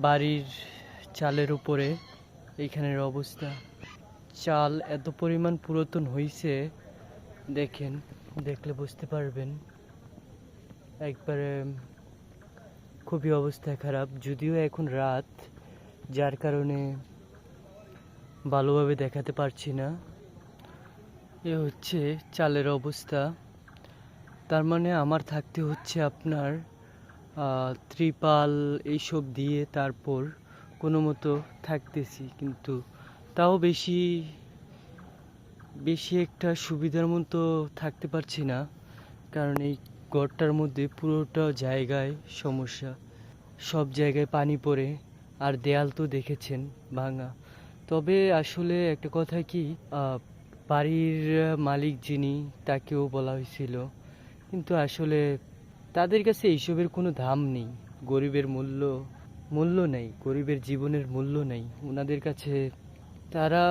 বাড়ির চালের উপরে এইখানের অবস্থা। চাল এত পরিমাণ পুরাতন হইছে, দেখেন, দেখলে বুঝতে পারবেন। একবারে খুবই অবস্থা খারাপ। যদিও এখন রাত, যার কারণে ভালোভাবে দেখাতে পারছি না। এ হচ্ছে চালের অবস্থা। তার মানে আমার থাকতে হচ্ছে আপনার ত্রিপাল এইসব দিয়ে, তারপর কোনো মতো থাকতেছি। কিন্তু তাও বেশি বেশি একটা সুবিধার মতো থাকতে পারছি না, কারণ এই ঘরটার মধ্যে পুরোটা জায়গায় সমস্যা। সব জায়গায় পানি পড়ে, আর দেয়াল তো দেখেছেন ভাঙা। তবে আসলে একটা কথা কি, বাড়ির মালিক যিনি, তাকেও বলা হয়েছিল, কিন্তু আসলে তাদের কাছে এইসবের কোনো দাম নেই। গরিবের মূল্য নেই, গরিবের জীবনের মূল্য নেই ওনাদের কাছে। তারা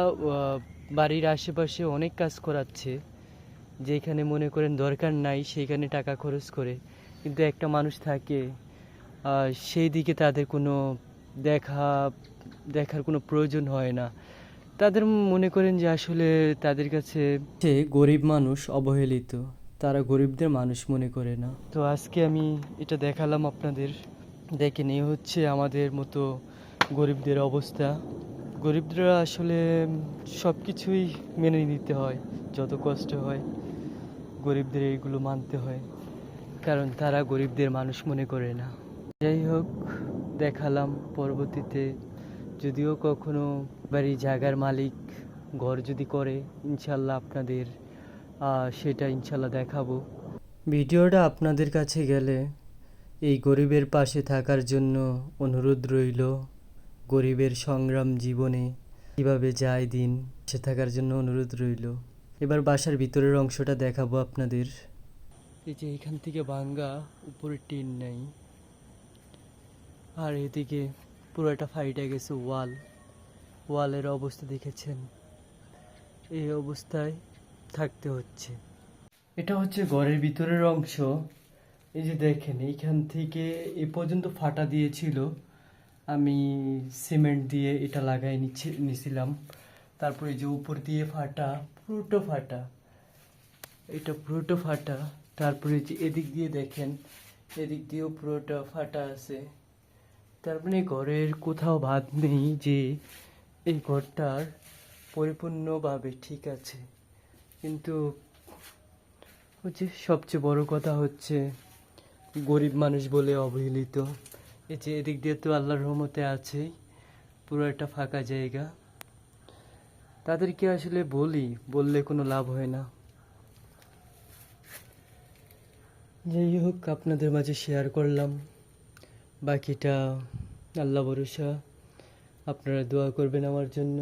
বাড়ির আশেপাশে অনেক কাজ করাচ্ছে, যেখানে মনে করেন দরকার নাই সেইখানে টাকা খরচ করে। কিন্তু একটা মানুষ থাকে, সেই দিকে তাদের কোনো দেখার কোনো প্রয়োজন হয় না। তাদের মনে করেন যে আসলে তাদের কাছে যে গরিব মানুষ অবহেলিত, তারা গরিবদের মানুষ মনে করে না। তো আজকে আমি এটা দেখালাম আপনাদের। দেখেন, এই হচ্ছে আমাদের মতো গরিবদের অবস্থা। গরিবরা আসলে সব কিছুই মেনে নিতে হয়, যত কষ্ট হয় গরিবদের এইগুলো মানতে হয়, কারণ তারা গরিবদের মানুষ মনে করে না। যাই হোক, দেখালাম। পরবর্তীতে যদিও কখনো বাড়ি জায়গার মালিক ঘর যদি করে, ইনশাল্লাহ আপনাদের সেটা ইনশাল্লাহ দেখাবো। ভিডিওটা আপনাদের কাছে গেলে এই গরিবের পাশে থাকার জন্য অনুরোধ রইল। গরিবের সংগ্রাম জীবনে কিভাবে যায় দিন, সে থাকার জন্য অনুরোধ রইল। এবার বাসার ভিতরের অংশটা দেখাবো আপনাদের। এই যে এখান থেকে ভাঙ্গা, উপরে টিন নেই, আর এদিকে পুরোটা ফাইটে গেছে ওয়ালের অবস্থা দেখেছেন। এই অবস্থায় থাকতে হচ্ছে। এটা হচ্ছে ঘরের ভিতরের অংশ। এই যে দেখেন, এইখান থেকে এ পর্যন্ত ফাটা দিয়েছিল। আমি সিমেন্ট দিয়ে এটা লাগাই নিছিলাম। তারপরে যে উপর দিয়ে ফাটা, পুরোটা ফাটা, এটা পুরোটা ফাটা। তারপরে যে এদিক দিয়ে দেখেন, এদিক দিয়েও পুরোটা ফাটা আছে। তার মানে ঘরের কোথাও বাদ নেই যে এই ঘরটার পরিপূর্ণভাবে ঠিক আছে। কিন্তু হচ্ছে সবচেয়ে বড় কথা হচ্ছে গরিব মানুষ বলে অবহেলিত। এই যে এদিক দিয়ে তো আল্লাহর রহমতে আছেই, পুরো একটা ফাঁকা জায়গা। তাদেরকে আসলে বললে কোনো লাভ হয় না। যাই হোক, আপনাদের মাঝে শেয়ার করলাম। বাকিটা আল্লাহ ভরসা। আপনারা দোয়া করবেন আমার জন্য।